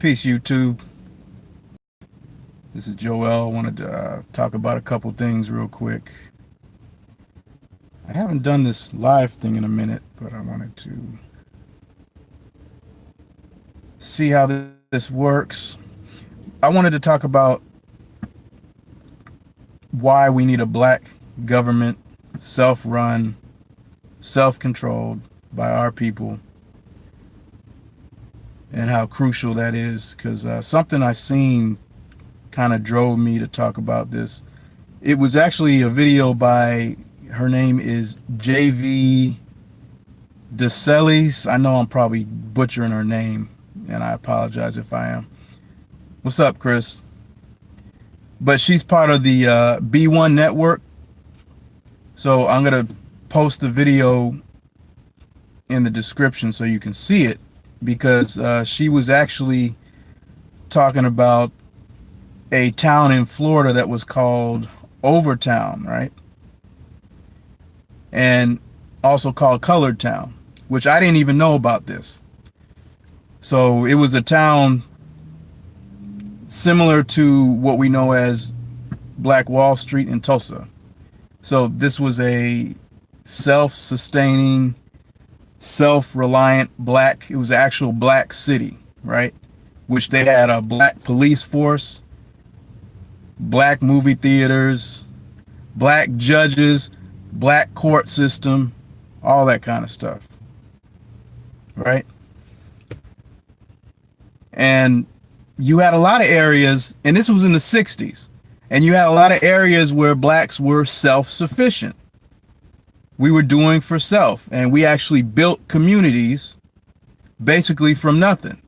Peace, YouTube. This is Joel. I wanted to talk about a couple things real quick. I haven't done this live thing in a minute, but I wanted to see how this works. I wanted to talk about why we need a black government, self-run, self-controlled by our people, and how crucial that is, because something I seen kind of drove me to talk about this. It was actually a video by, her name is JV DeCelis. I know I'm probably butchering her name, and I apologize if I am. What's up, Chris? But she's part of the B1 network. So I'm going to post the video in the description so you can see it, because she was actually talking about a town in Florida that was called Overtown, right? And also called Colored Town, which I didn't even know about this. So it was a town similar to what we know as Black Wall Street in Tulsa. So this was a self-sustaining, self-reliant black, it was an actual black city, right? Which they had a black police force, black movie theaters, black judges, black court system, all that kind of stuff, right? And you had a lot of areas, and this was in the 60s, and you had a lot of areas where blacks were self-sufficient. We were doing for self, and we actually built communities basically from nothing.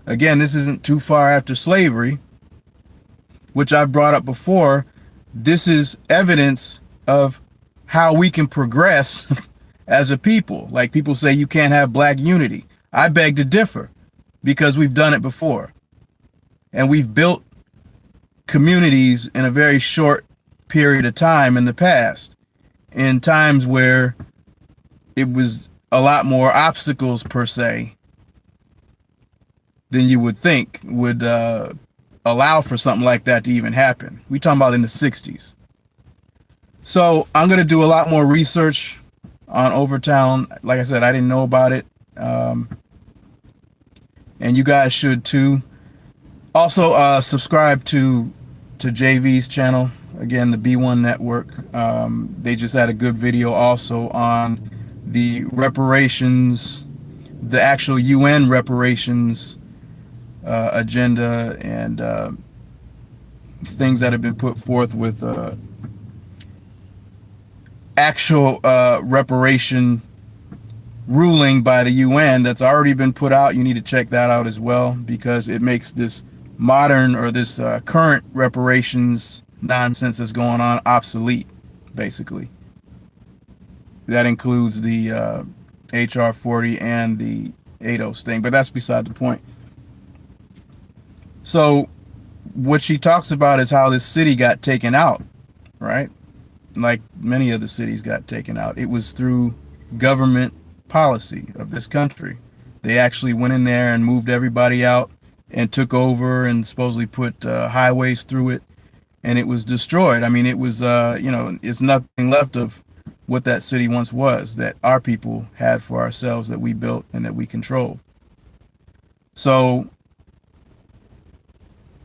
Again, this isn't too far after slavery, which I've brought up before. This is evidence of how we can progress as a people. Like, people say you can't have black unity. I beg to differ, because we've done it before. And we've built communities in a very short period of time in the past, in times where it was a lot more obstacles per se than you would think would allow for something like that to even happen. We talking about in the 60s. So I'm going to do a lot more research on Overtown. Like I said, I didn't know about it. And you guys should too. Also, subscribe to JV's channel. Again, the B1 network. They just had a good video also on the reparations, the actual UN reparations agenda, and things that have been put forth with actual reparation ruling by the UN that's already been put out. You need to check that out as well, because it makes this modern, or this current reparations nonsense that's going on, obsolete, basically. That includes the HR 40 and the ADOS thing, but that's beside the point. So what she talks about is how this city got taken out, right? Like many of the cities got taken out. It was through government policy of this country. They actually went in there and moved everybody out and took over and supposedly put highways through it, and it was destroyed. I mean, it was, you know, it's nothing left of what that city once was, that our people had for ourselves, that we built and that we control. So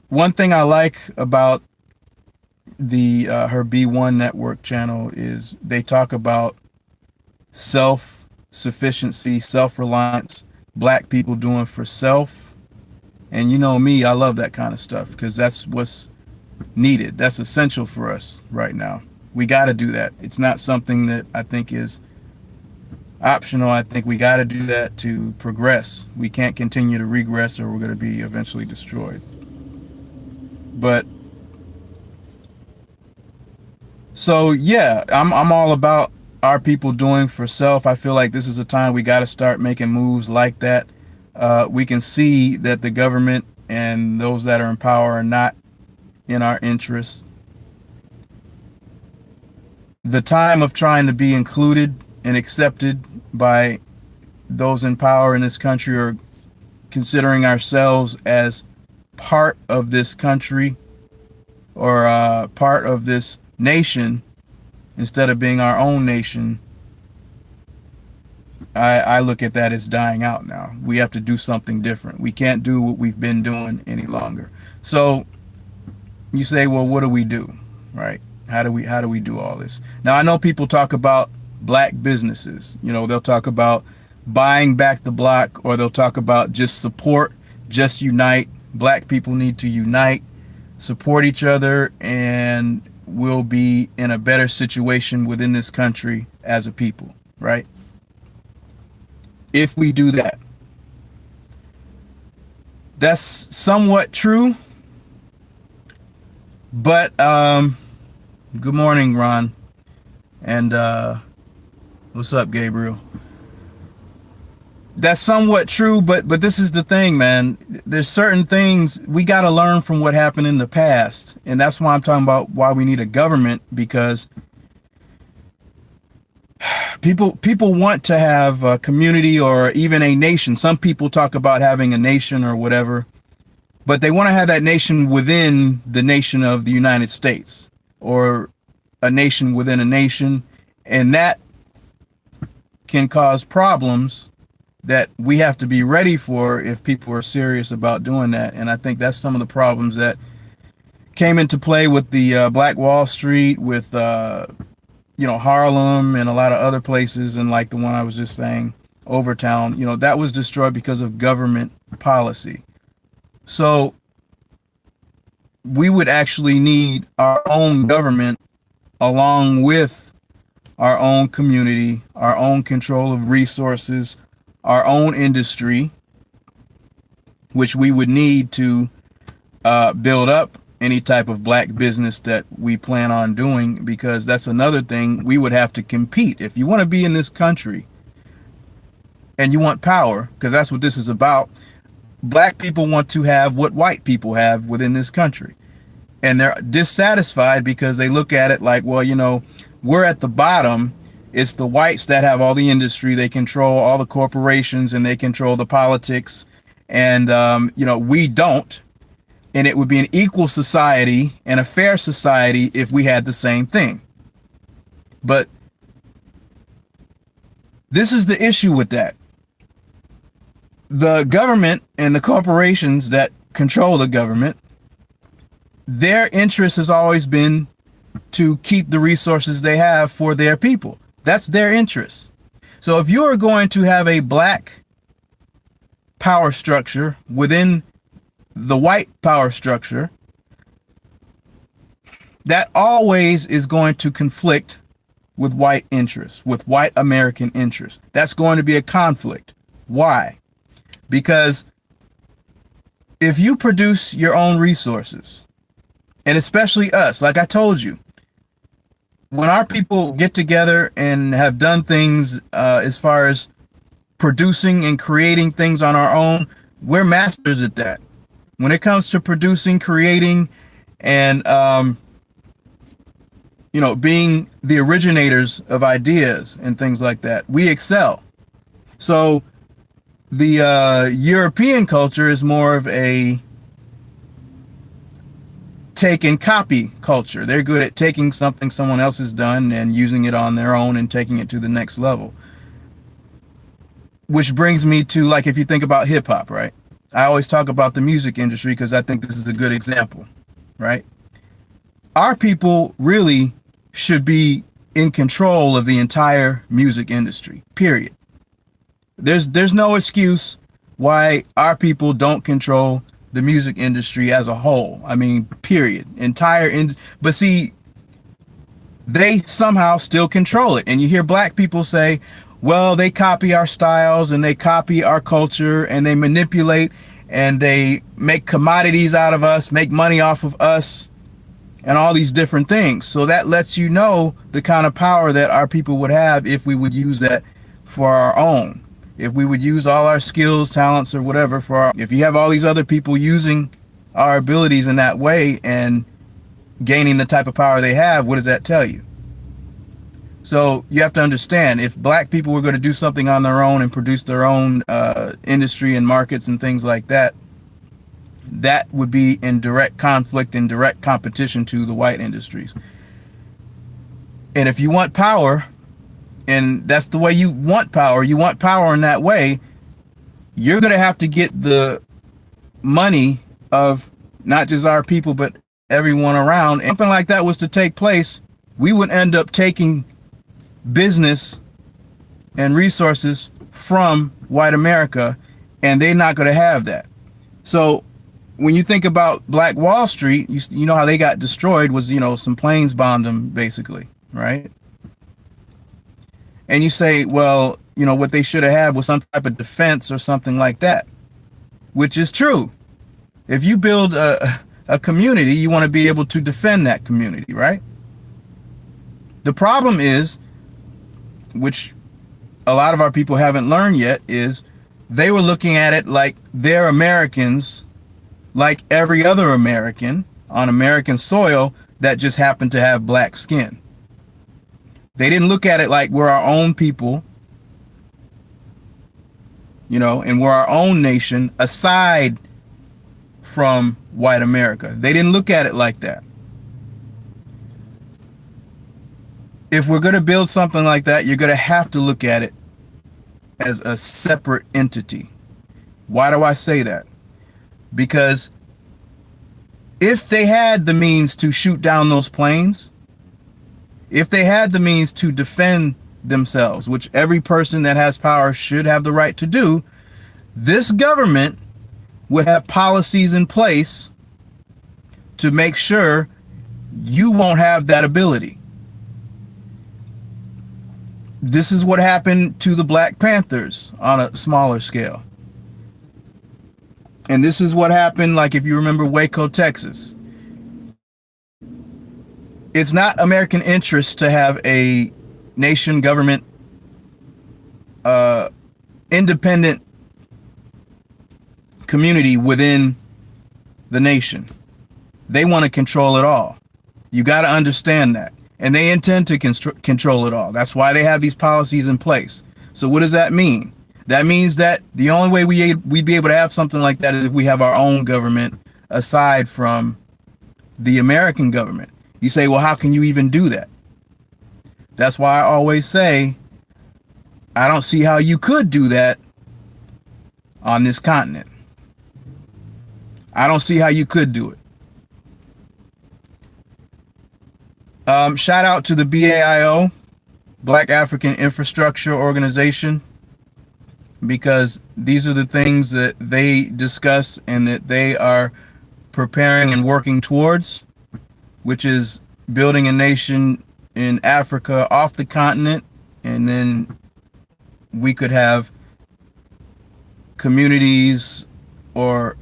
one thing I like about the her B1 network channel is they talk about self-sufficiency, self-reliance, black people doing for self. And you know me, I love that kind of stuff, because that's what's needed. That's essential for us right now. We got to do that. It's not something that I think is optional. I think we got to do that to progress. We can't continue to regress, or we're going to be eventually destroyed. But so yeah, I'm all about our people doing for self. I feel like this is a time we got to start making moves like that. We can see that the government and those that are in power are not in our interests. The time of trying to be included and accepted by those in power in this country considering ourselves as part of this country or part of this nation instead of being our own nation, I look at that as dying out now. We have to do something different. We can't do what we've been doing any longer. So you say, well, what do we do, right? How do we do all this? Now, I know people talk about black businesses. You know, they'll talk about buying back the block, or they'll talk about just support, just unite. Black people need to unite, support each other, and we'll be in a better situation within this country as a people, right? If we do that. That's somewhat true. But good morning, Ron. And what's up, Gabriel? That's somewhat true, but this is the thing, man. There's certain things we got to learn from what happened in the past. And that's why I'm talking about why we need a government, because people want to have a community or even a nation. Some people talk about having a nation or whatever, but they want to have that nation within the nation of the United States, or a nation within a nation. And that can cause problems that we have to be ready for if people are serious about doing that. And I think that's some of the problems that came into play with the Black Wall Street, with Harlem and a lot of other places, and like the one I was just saying, Overtown, that was destroyed because of government policy. So we would actually need our own government along with our own community, our own control of resources, our own industry, which we would need to build up any type of black business that we plan on doing, because that's another thing. We would have to compete. If you want to be in this country and you want power, because that's what this is about, black people want to have what white people have within this country. And they're dissatisfied because they look at it like, well, we're at the bottom. It's the whites that have all the industry. They control all the corporations and they control the politics. And, we don't. And it would be an equal society and a fair society if we had the same thing. But this is the issue with that. The government and the corporations that control the government, their interest has always been to keep the resources they have for their people. That's their interest. So if you are going to have a black power structure within the white power structure, that always is going to conflict with white interests, with white American interests. That's going to be a conflict. Why? Because if you produce your own resources, and especially us, like I told you, when our people get together and have done things as far as producing and creating things on our own, we're masters at that. When it comes to producing, creating, and, being the originators of ideas and things like that, we excel. So the European culture is more of a take and copy culture. They're good at taking something someone else has done and using it on their own and taking it to the next level. Which brings me to, like, if you think about hip hop, right? I always talk about the music industry because I think this is a good example, right? Our people really should be in control of the entire music industry, period. There's no excuse why our people don't control the music industry as a whole. I mean, period. But see, they somehow still control it. And you hear black people say, well, they copy our styles and they copy our culture and they manipulate and they make commodities out of us, make money off of us, and all these different things. So that lets you know the kind of power that our people would have if we would use that for our own. If we would use all our skills, talents, or whatever if you have all these other people using our abilities in that way and gaining the type of power they have, what does that tell you? So you have to understand, if black people were going to do something on their own and produce their own industry and markets and things like that, that would be in direct conflict and direct competition to the white industries. And if you want power, and that's the way you want power in that way, you're going to have to get the money of not just our people, but everyone around. And something like that was to take place, we would end up taking business and resources from white America, and they're not going to have that. So when you think about Black Wall Street, you know how they got destroyed was, some planes bombed them, basically, right? And you say, well, what they should have had was some type of defense or something like that, which is true. If you build a community, you want to be able to defend that community, right? The problem is, which a lot of our people haven't learned yet, is they were looking at it like they're Americans, like every other American on American soil that just happened to have black skin. They didn't look at it like we're our own people, and we're our own nation aside from white America. They didn't look at it like that. If we're going to build something like that, you're going to have to look at it as a separate entity. Why do I say that? Because if they had the means to shoot down those planes, if they had the means to defend themselves, which every person that has power should have the right to do, this government would have policies in place to make sure you won't have that ability. This is what happened to the Black Panthers on a smaller scale. And this is what happened, like if you remember Waco, Texas. It's not American interest to have a nation government, independent community within the nation. They want to control it all. You got to understand that. And they intend to control it all. That's why they have these policies in place. So what does that mean? That means that the only way we'd be able to have something like that is if we have our own government aside from the American government. You say, well, how can you even do that? That's why I always say, I don't see how you could do that on this continent. I don't see how you could do it. Shout out to the BAIO, Black African Infrastructure Organization, because these are the things that they discuss and that they are preparing and working towards, which is building a nation in Africa off the continent, and then we could have communities or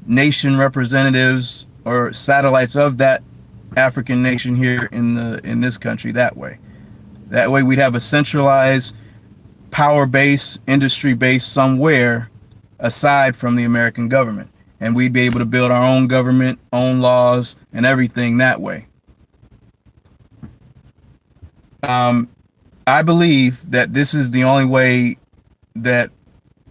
nation representatives or satellites of that African nation here in this country that way. That way we'd have a centralized power base, industry base somewhere aside from the American government. And we'd be able to build our own government, own laws, and everything that way. I believe that this is the only way that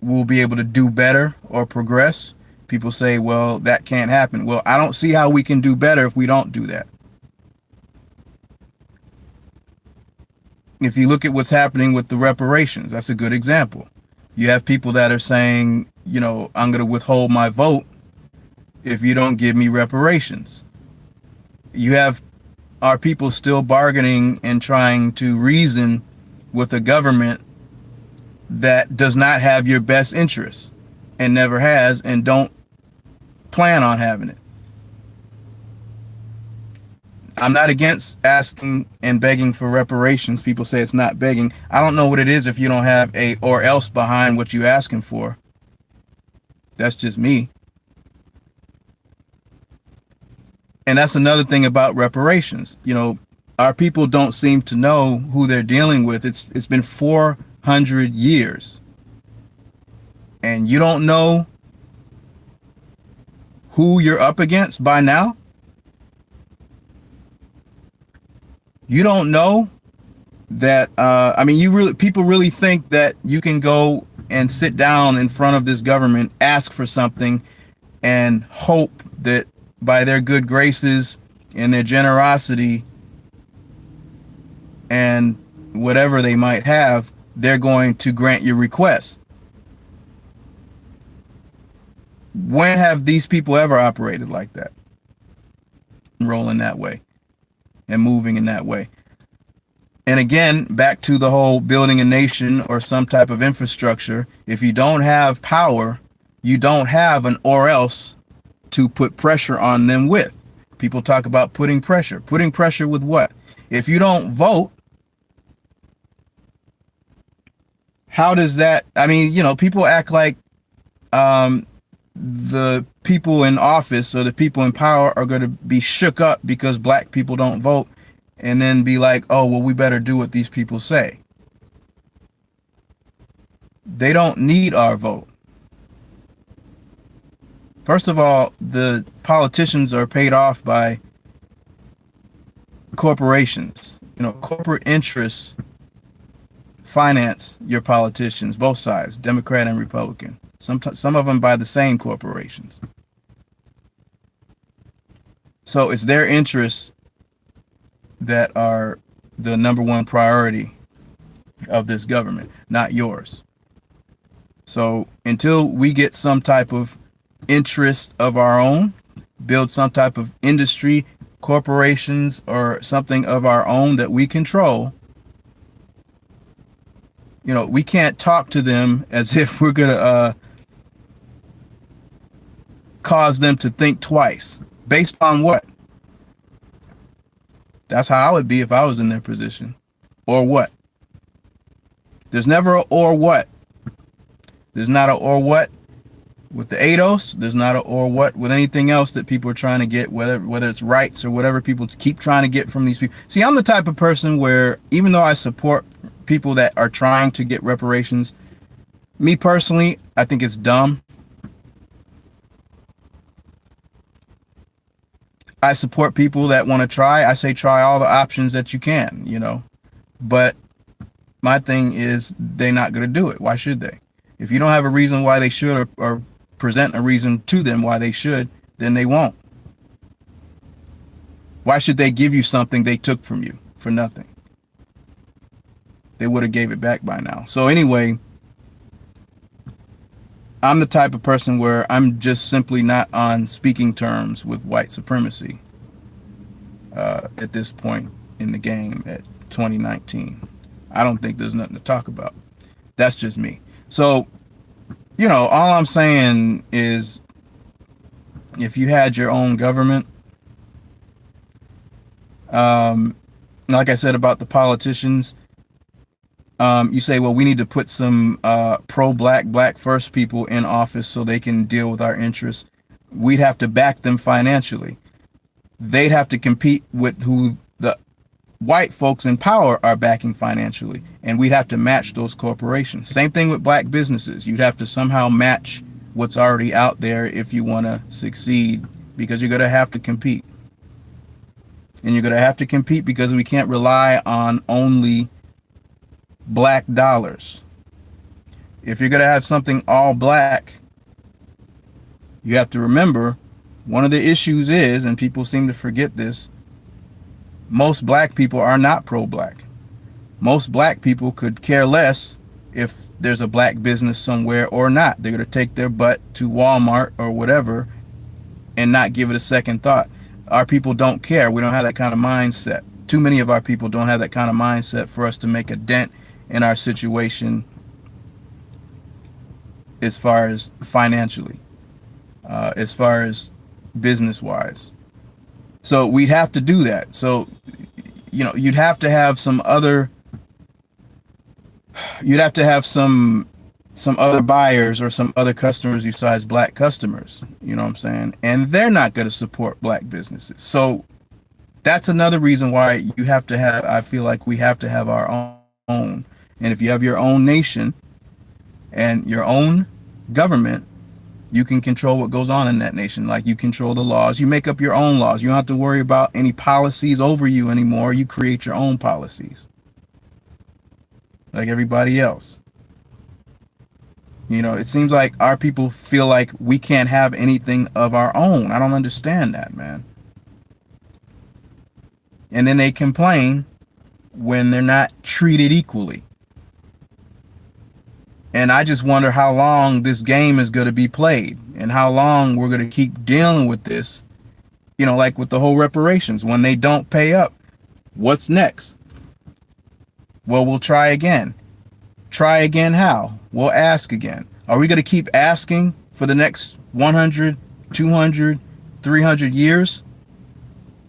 we'll be able to do better or progress. People say, well, that can't happen. Well, I don't see how we can do better if we don't do that. If you look at what's happening with the reparations, that's a good example. You have people that are saying, I'm going to withhold my vote if you don't give me reparations. You have our people still bargaining and trying to reason with a government that does not have your best interests and never has and don't plan on having it. I'm not against asking and begging for reparations. People say it's not begging. I don't know what it is if you don't have a or else behind what you're asking for. That's just me. And that's another thing about reparations. Our people don't seem to know who they're dealing with. It's been 400 years. And you don't know who you're up against by now? You don't know that, I mean, people really think that you can go and sit down in front of this government, ask for something, and hope that by their good graces and their generosity and whatever they might have, they're going to grant your request. When have these people ever operated like that? Rolling that way and moving in that way. And again, back to the whole building a nation or some type of infrastructure. If you don't have power, you don't have an or else to put pressure on them with. People talk about putting pressure. Putting pressure with what? If you don't vote, how does that, I mean, people act like the people in office or the people in power are going to be shook up because black people don't vote, and then be like, oh, well, we better do what these people say. They don't need our vote. First of all, the politicians are paid off by corporations. Corporate interests finance your politicians, both sides, Democrat and Republican. Some of them by the same corporations. So it's their interests that are the number one priority of this government, not yours. So until we get some type of interest of our own, build some type of industry, corporations, or something of our own that we control, we can't talk to them as if we're going to cause them to think twice. Based on what? That's how I would be if I was in their position. Or what? There's never a or what. There's not a or what with the ADOS. There's not a or what with anything else that people are trying to get, whether it's rights or whatever people keep trying to get from these people. See, I'm the type of person where even though I support people that are trying to get reparations, me personally, I think it's dumb. I support people that want to try. I say try all the options that you can, but my thing is they're not going to do it. Why should they? If you don't have a reason why they should, or present a reason to them why they should, then they won't. Why should they give you something they took from you for nothing? They would have gave it back by now. So anyway, I'm the type of person where I'm just simply not on speaking terms with white supremacy at this point in the game at 2019. I don't think there's nothing to talk about. That's just me. So, all I'm saying is if you had your own government, like I said about the politicians, you say, well, we need to put some pro-black, black first people in office so they can deal with our interests. We'd have to back them financially. They'd have to compete with who the white folks in power are backing financially, and we'd have to match those corporations. Same thing with black businesses. You'd have to somehow match what's already out there if you want to succeed, because you're going to have to compete. And you're going to have to compete because we can't rely on only black dollars. If you're going to have something all black, you have to remember one of the issues is, and people seem to forget this, most black people are not pro-black. Most black people could care less if there's a black business somewhere or not. They're going to take their butt to Walmart or whatever and not give it a second thought. Our people don't care. We don't have that kind of mindset. Too many of our people don't have that kind of mindset for us to make a dent in our situation as far as financially, as far as business-wise. So we'd have to do that. So, you'd have to have some other buyers or some other customers besides black customers. You know what I'm saying? And they're not going to support black businesses. So that's another reason why I feel like we have to have our own. And if you have your own nation and your own government, You can control what goes on in that nation. Like, you control the laws. You make up your own laws. You don't have to worry about any policies over you anymore. You create your own policies, like everybody else. It seems like our people feel like we can't have anything of our own. I don't understand that, man. And then they complain when they're not treated equally. And I just wonder how long this game is going to be played and how long we're going to keep dealing with this. Like with the whole reparations, when they don't pay up, what's next? Well, we'll try again. Try again how? We'll ask again. Are we going to keep asking for the next 100, 200, 300 years?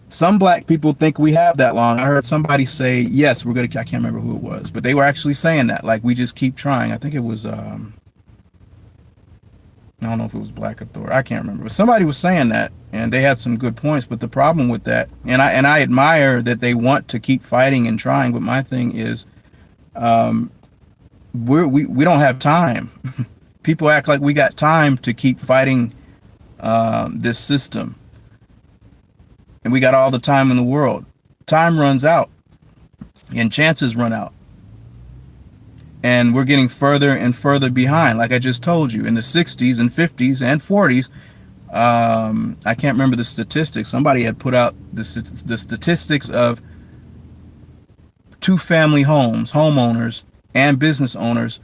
Some black people think we have that long. I heard somebody say, yes, we're going to, I can't remember who it was, but they were actually saying that, like, we just keep trying. I think it was, I don't know if it was Black Authority. I can't remember, but somebody was saying that, and they had some good points. But the problem with that, and I admire that they want to keep fighting and trying, but my thing is, we don't have time. People act like we got time to keep fighting this system. And we got all the time in the world. Time runs out and chances run out. And we're getting further and further behind. Like I just told you, in the 60s and 50s and 40s, I can't remember the statistics. Somebody had put out the statistics of two-family homes, homeowners and business owners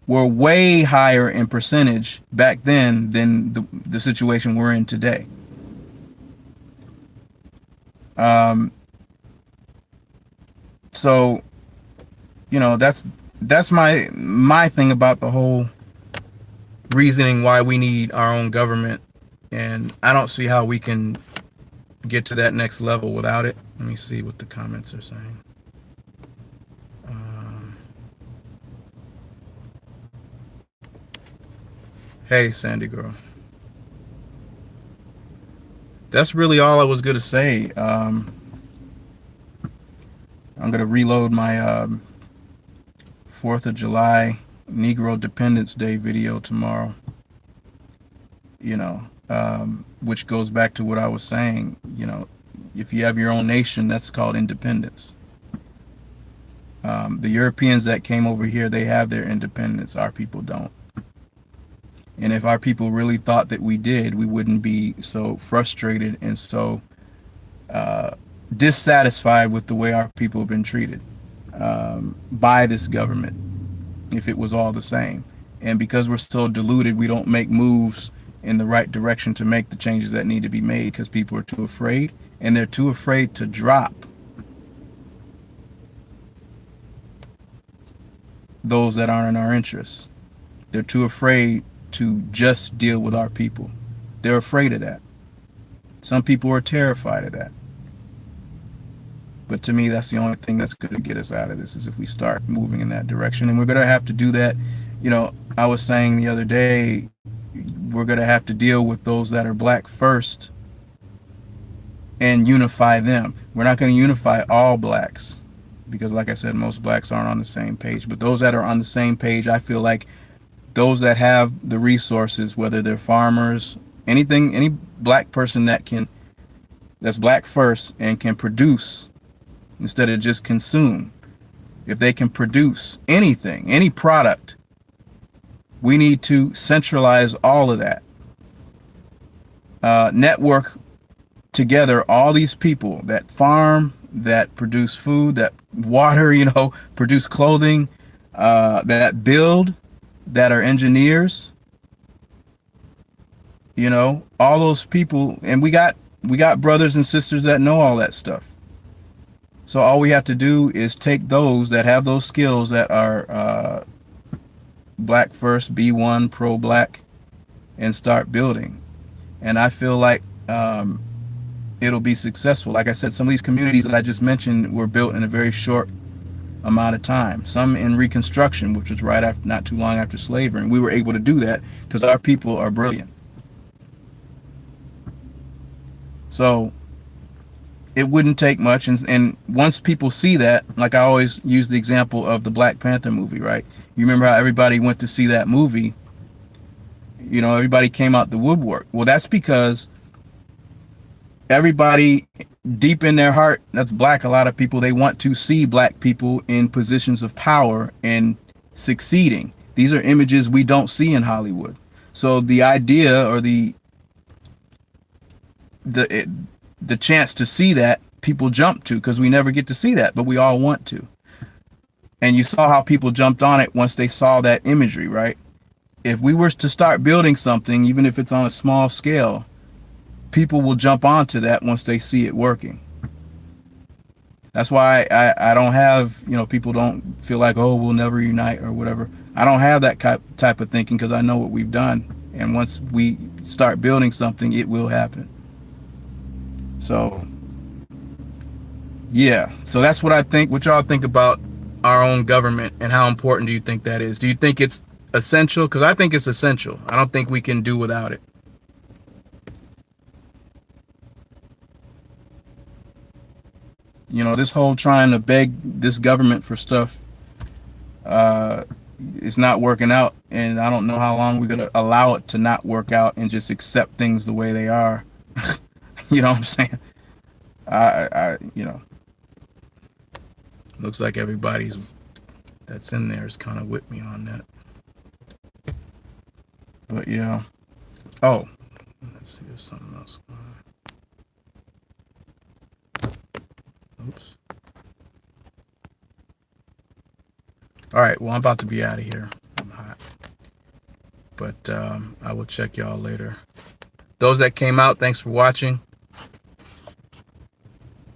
were way higher in percentage back then than the situation we're in today. So, that's my thing about the whole reasoning why we need our own government. And I don't see how we can get to that next level without it. Let me see what the comments are saying. Hey, Sandy girl. That's really all I was going to say. I'm going to reload my 4th of July Negro Dependence Day video tomorrow. Which goes back to what I was saying. If you have your own nation, that's called independence. The Europeans that came over here, they have their independence. Our people don't. And if our people really thought that we did, we wouldn't be so frustrated and so dissatisfied with the way our people have been treated by this government, if it was all the same. And because we're so deluded, we don't make moves in the right direction to make the changes that need to be made because people are too afraid, and they're too afraid to drop those that aren't in our interests. They're too afraid to just deal with our people. They're afraid of that. Some people are terrified of that. But to me, that's the only thing that's going to get us out of this, is if we start moving in that direction. And we're going to have to do that. I was saying the other day, we're going to have to deal with those that are black first and unify them. We're not going to unify all blacks because, like I said, most blacks aren't on the same page. But those that are on the same page, I feel like those that have the resources, whether they're farmers, any black person that's black first and can produce instead of just consume. If they can produce anything, any product, we need to centralize all of that. Network together all these people that farm, that produce food, that water, produce clothing, that build, that are engineers, all those people. And we got brothers and sisters that know all that stuff. So all we have to do is take those that have those skills that are black first, B1, pro-black, and start building. And I feel like it'll be successful. Like I said, some of these communities that I just mentioned were built in a very short amount of time. Some in Reconstruction, which was right after, not too long after slavery. And we were able to do that because our people are brilliant. So it wouldn't take much. And once people see that, like I always use the example of the Black Panther movie, right? You remember how everybody went to see that movie you know, everybody came out the woodwork. Well, that's because everybody deep in their heart that's black, a lot of people, they want to see black people in positions of power and succeeding. These are images we don't see in Hollywood. So the idea or the the chance to see that, people jump to, because we never get to see that, but we all want to. And you saw how people jumped on it once they saw that imagery, right? If we were to start building something, even if it's on a small scale, people will jump onto that once they see it working. That's why I don't have, you know, people don't feel like, oh, we'll never unite or whatever. I don't have that type of thinking, because I know what we've done. And once we start building something, it will happen. So, yeah. So that's what I think. What y'all think about our own government, and how important do you think that is? Do you think it's essential? Because I think it's essential. I don't think we can do without it. You know, this whole trying to beg this government for stuff, it's not working out, and I don't know how long we're gonna allow it to not work out and just accept things the way they are. You know what I'm saying? You know, looks like everybody's that's in there is kind of with me on that. But yeah. Oh, let's see. There's something else going on. Oops. All right. Well, I'm about to be out of here. I'm hot. But I will check y'all later. Those that came out, thanks for watching.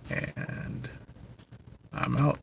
And I'm out.